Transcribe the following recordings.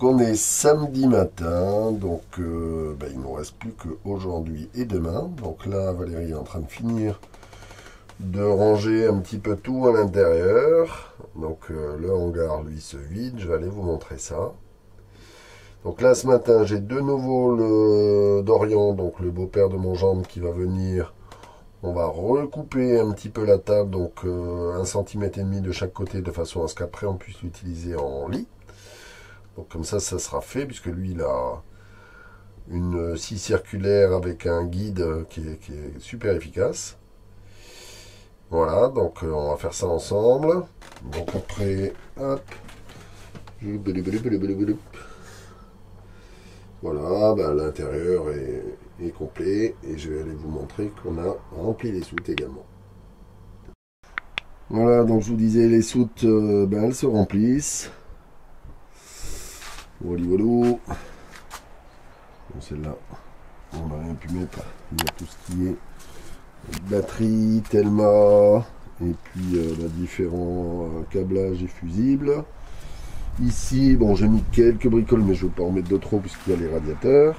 on est samedi matin, donc il ne nous reste plus qu'aujourd'hui et demain. Donc là, Valérie est en train de finir de ranger un petit peu tout à l'intérieur. Donc le hangar, lui, se vide. Je vais aller vous montrer ça. Donc là, ce matin, j'ai de nouveau le Dorian, donc le beau-père de mon gendre qui va venir. On va recouper un petit peu la table, donc 1,5 cm de chaque côté, de façon à ce qu'après on puisse l'utiliser en lit. Donc comme ça sera fait, puisque lui il a une scie circulaire avec un guide qui est super efficace. Voilà, donc on va faire ça ensemble. Donc après, hop. Voilà, l'intérieur est complet et je vais aller vous montrer qu'on a rempli les soutes également. Voilà, donc je vous disais, les soutes, elles se remplissent. Voilà, voilà. Bon, celle-là, on n'a rien pu mettre. Il y a tout ce qui est batterie, Telma, et puis différents câblages et fusibles. Ici, bon, j'ai mis quelques bricoles, mais je ne veux pas en mettre de trop puisqu'il y a les radiateurs.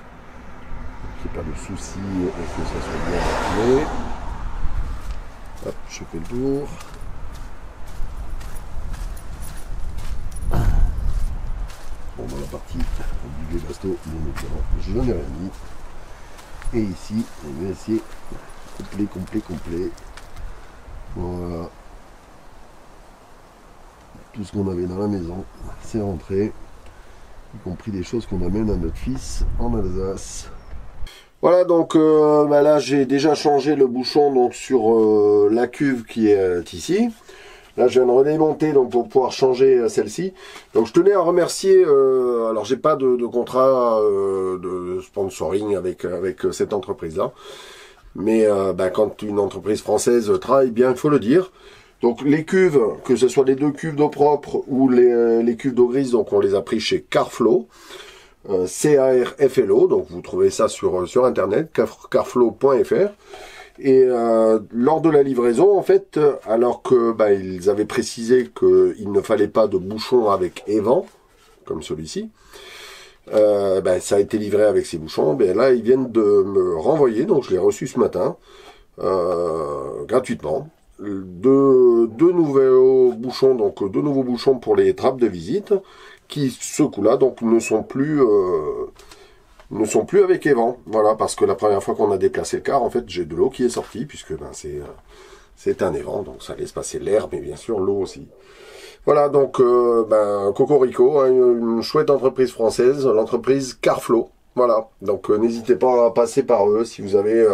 Il n'y a pas de souci que ça soit bien raffiné. Hop, je fais le tour. Bon, dans la partie du Webasto, bien évidemment, je n'en ai rien mis. Et ici, on va essayer complet. Voilà. Tout ce qu'on avait dans la maison, c'est rentré. Y compris des choses qu'on amène à notre fils en Alsace. Voilà, donc là j'ai déjà changé le bouchon donc sur la cuve qui est ici. Là je viens de redémonter donc pour pouvoir changer celle-ci. Donc je tenais à remercier, alors j'ai pas de contrat de sponsoring avec cette entreprise-là. Mais quand une entreprise française travaille bien, il faut le dire. Donc les cuves, que ce soit les deux cuves d'eau propre ou les cuves d'eau grise, donc on les a pris chez Carflow. CARFLO, donc vous trouvez ça sur internet, carflow.fr. Et lors de la livraison, en fait, alors que ils avaient précisé qu'il ne fallait pas de bouchon avec évent, comme celui-ci, ça a été livré avec ces bouchons. Là, ils viennent de me renvoyer, donc je l'ai reçu ce matin, gratuitement. Deux nouveaux bouchons, donc deux nouveaux bouchons pour les trappes de visite, qui ce coup-là donc ne sont plus avec évent. Voilà, parce que la première fois qu'on a déplacé le car, en fait, j'ai de l'eau qui est sortie, puisque c'est un évent, donc ça laisse passer l'air, mais bien sûr l'eau aussi. Voilà, donc Cocorico, hein, une chouette entreprise française, l'entreprise Carflow. Voilà, donc n'hésitez pas à passer par eux si vous avez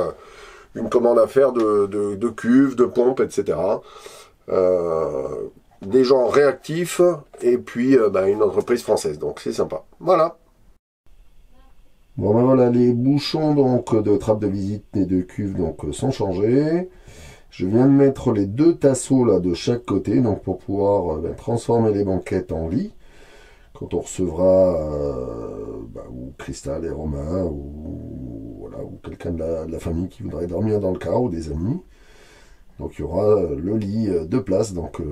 une commande à faire de cuves, de pompes, etc. Des gens réactifs et puis une entreprise française, donc c'est sympa. Voilà. Bon voilà, les bouchons donc de trappe de visite et de cuve donc sont changés. Je viens de mettre les deux tasseaux là de chaque côté, donc pour pouvoir transformer les banquettes en lit quand on recevra ou Cristal et Romain ou quelqu'un de la famille qui voudrait dormir dans le car ou des amis. Donc il y aura le lit de place donc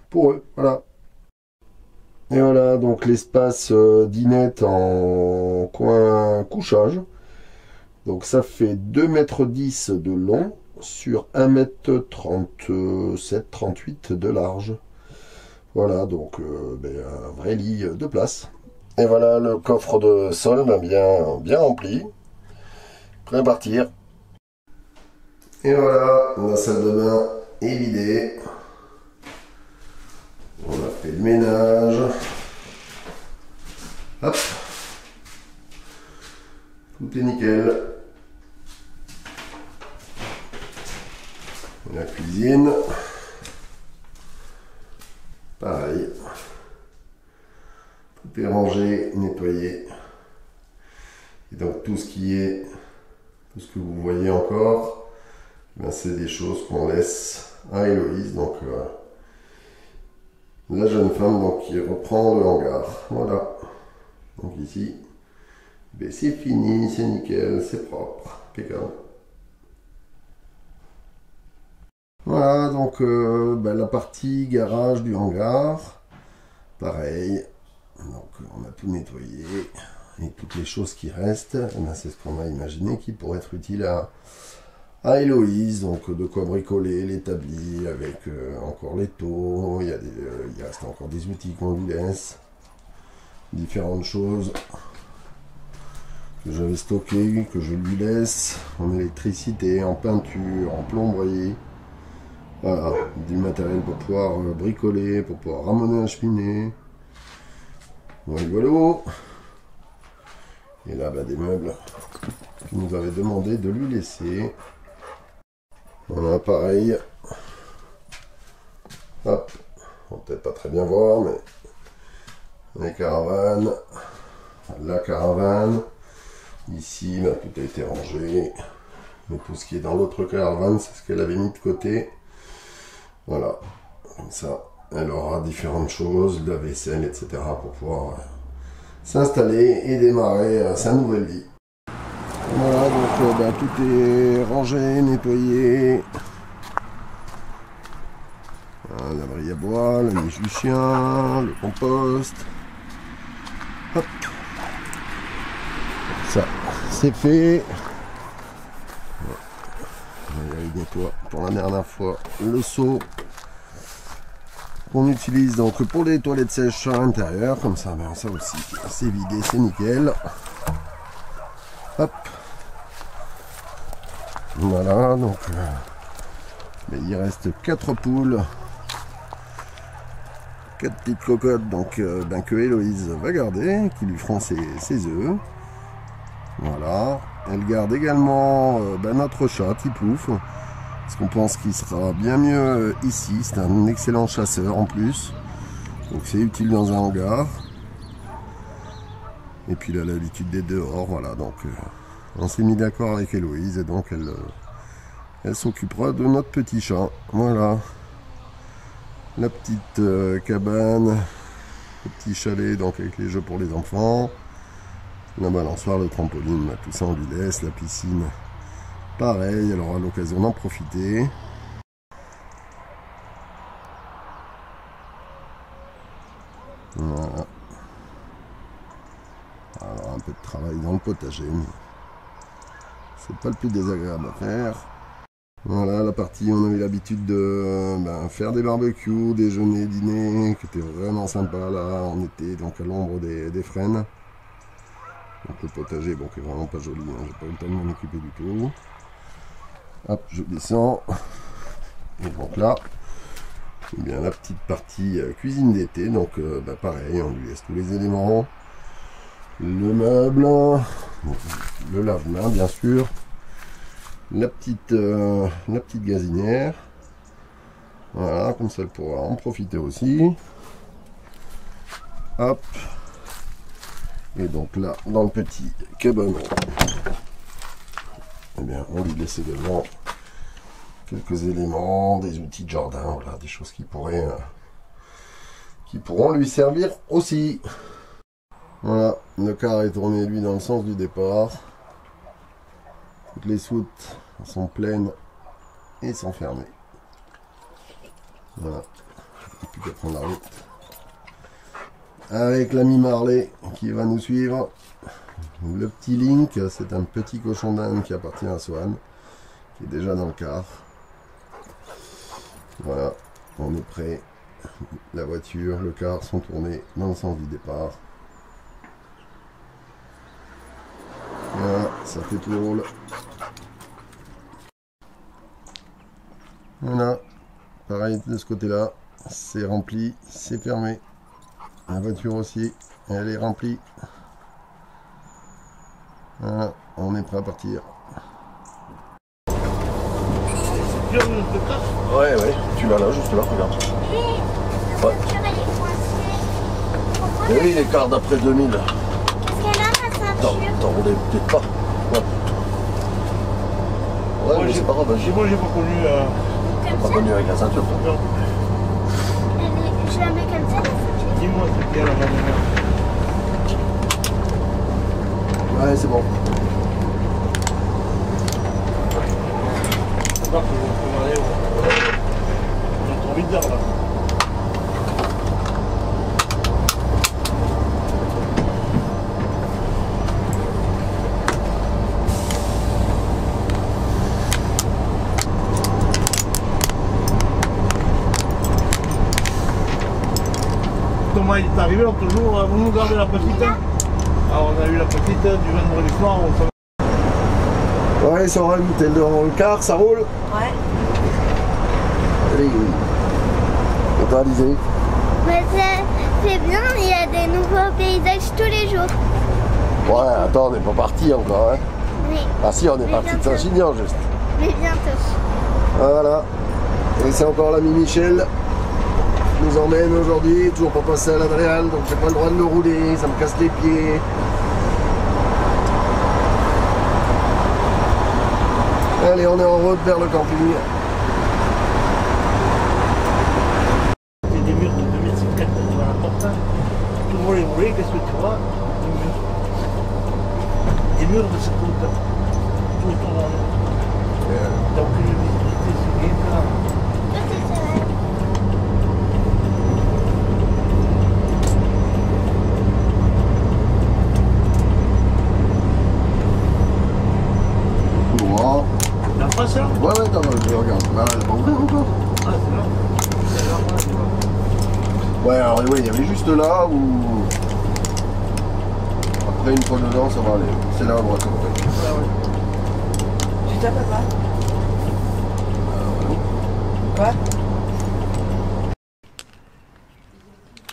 pour eux, voilà. Et voilà donc l'espace dinette en coin couchage. Donc ça fait 2,10 m de long sur 1,37-38 m de large. Voilà, donc un vrai lit de place. Et voilà le coffre de sol bien rempli. Prêt à partir. Et voilà, la salle de bain est vidée. On a fait le ménage. Hop. Tout est nickel. La cuisine. Pareil. Tout est rangé, nettoyé. Et donc tout ce que vous voyez encore, c'est des choses qu'on laisse à Héloïse. Donc la jeune femme donc, qui reprend le hangar. Voilà. Donc ici, c'est fini, c'est nickel, c'est propre, impeccable. Voilà, donc la partie garage du hangar, pareil, Donc on a tout nettoyé. Et toutes les choses qui restent, c'est ce qu'on a imaginé qui pourrait être utile à Héloïse. Donc de quoi bricoler l'établi avec encore les taux. Il reste encore des outils qu'on lui laisse. Différentes choses que j'avais stockées, que je lui laisse en électricité, en peinture, en plomberie. Voilà, du matériel pour pouvoir bricoler, pour pouvoir ramener la cheminée. Voilà. Et là, des meubles qu'il nous avait demandé de lui laisser. Voilà, pareil. Hop, on va peut-être pas très bien voir, mais les caravanes, la caravane. Ici, tout a été rangé. Mais tout ce qui est dans l'autre caravane, c'est ce qu'elle avait mis de côté. Voilà, comme ça, elle aura différentes choses, la vaisselle, etc. pour pouvoir s'installer et démarrer sa nouvelle vie. Voilà, donc tout est rangé, nettoyé. Voilà, l'abri à bois, la niche du chien, le compost. Hop. Ça, c'est fait. Il nettoie pour la dernière fois le seau qu'on utilise donc pour les toilettes sèches à l'intérieur, comme ça, ça aussi c'est vidé, c'est nickel. Hop, voilà, donc il reste 4 poules, 4 petites cocottes donc que Héloïse va garder, qui lui feront ses œufs. Voilà, elle garde également notre chat Tipouf, parce qu'on pense qu'il sera bien mieux ici. C'est un excellent chasseur en plus, donc c'est utile dans un hangar. Et puis il a l'habitude d'être dehors, voilà, donc on s'est mis d'accord avec Héloïse et donc elle s'occupera de notre petit chat. Voilà, la petite cabane, le petit chalet donc avec les jeux pour les enfants. La balançoire, le trampoline, tout ça on lui laisse. La piscine, pareil, elle aura l'occasion d'en profiter. Voilà. Alors un peu de travail dans le potager, mais c'est pas le plus désagréable à faire. Voilà la partie où on avait l'habitude de faire des barbecues, déjeuner, dîner, qui était vraiment sympa là en été, donc à l'ombre des frênes. Donc le potager, qui est vraiment pas joli, hein, j'ai pas eu le temps de m'en occuper du tout. Hop, je descends. Et donc là, bien la petite partie cuisine d'été, donc pareil, on lui laisse tous les éléments. Le meuble, le lave-main bien sûr, la petite gazinière. Voilà, comme ça elle pourra en profiter aussi. Hop. Et donc là, dans le petit cabanon, on lui laisse également quelques éléments, des outils de jardin, voilà, des choses qui pourront lui servir aussi. Voilà, le car est tourné lui dans le sens du départ. Toutes les soutes sont pleines et sont fermées. Voilà, il n'y a plus qu'à prendre la route. Avec l'ami Marley qui va nous suivre. Le petit Link, c'est un petit cochon d'Inde qui appartient à Swan, qui est déjà dans le car. Voilà, on est prêt. La voiture, le car sont tournés dans le sens du départ. Voilà, ça fait tout le rôle. Voilà, pareil de ce côté-là, c'est rempli, c'est fermé. La voiture aussi, elle est remplie. Voilà, on est prêt à partir. Ouais, tu l'as là, juste là, regarde. Ouais. Et oui, les cars d'après 2000. T'en roulais peut-être pas. Ouais, mais c'est pas grave. Moi, j'ai pas connu. Pas connu avec la ceinture. Je la mets comme ça. Dis-moi, c'est bien la manière. Ouais, c'est bon. On va aller. On a trop envie de dire là. comment il est arrivé, l'autre jour, vous nous gardez la petite. Alors on a eu la petite du vendredi soir, on s'en... Ouais, Soren, t'es dans le car, ça roule? Ouais. Allez. Et toi, Alizé? Mais c'est bien, il y a des nouveaux paysages tous les jours. Ouais, attends, on n'est pas parti encore, hein? Oui, Ah si, on est Mais parti de bientôt. Saint-Chinian, juste. mais bientôt. Voilà. Et c'est encore l'ami Michel qui nous emmène aujourd'hui, toujours pas passer à l'Adréal, donc j'ai pas le droit de le rouler, ça me casse les pieds. Allez, on est en route vers le camping. C'est des murs de 2000 mètres dans la porte. Tout le monde les rouler, qu'est-ce que tu vois? Des murs de cette hauteur. Tout autour d'un mur. Donc une visibilité, c'est bien grave. Ça, c'est vrai. Tout droit. La face là? Ouais, ouais, attends, je regarde. Là, elle est pas ouverte encore. Ah, c'est là. C'est là, voilà, tu vois. Ouais, alors oui, il y avait juste là où... Après, une fois dedans, ça va aller. C'est là à droite, en fait. Ah ouais. Tu tapes pas? Quoi?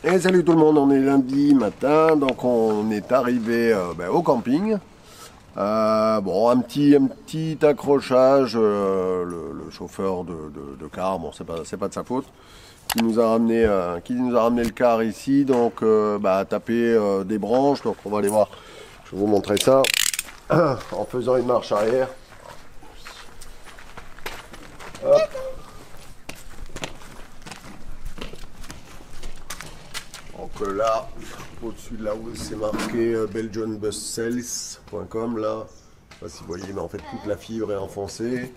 Et salut tout le monde, on est lundi matin, donc on est arrivé au camping. Bon, un petit accrochage, le chauffeur de car, bon c'est pas de sa faute, qui nous a ramené le car ici, donc à taper des branches, donc on va aller voir, je vais vous montrer ça, en faisant une marche arrière. Hop. Donc là, au-dessus de là où c'est marqué belgianbussales.com, là, je sais pas si vous voyez, mais en fait toute la fibre est enfoncée.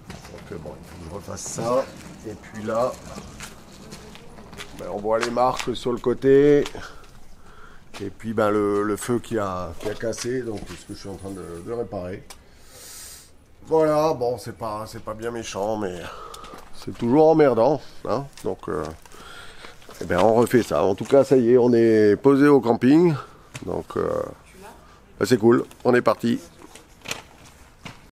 Donc bon, il faut que je reface ça. Et puis là, on voit les marques sur le côté. Et puis le feu qui a cassé, donc c'est ce que je suis en train de réparer. Voilà, bon, c'est pas bien méchant, mais c'est toujours emmerdant, hein, donc... Eh bien, on refait ça. En tout cas, ça y est, on est posé au camping. Donc, c'est cool. On est parti.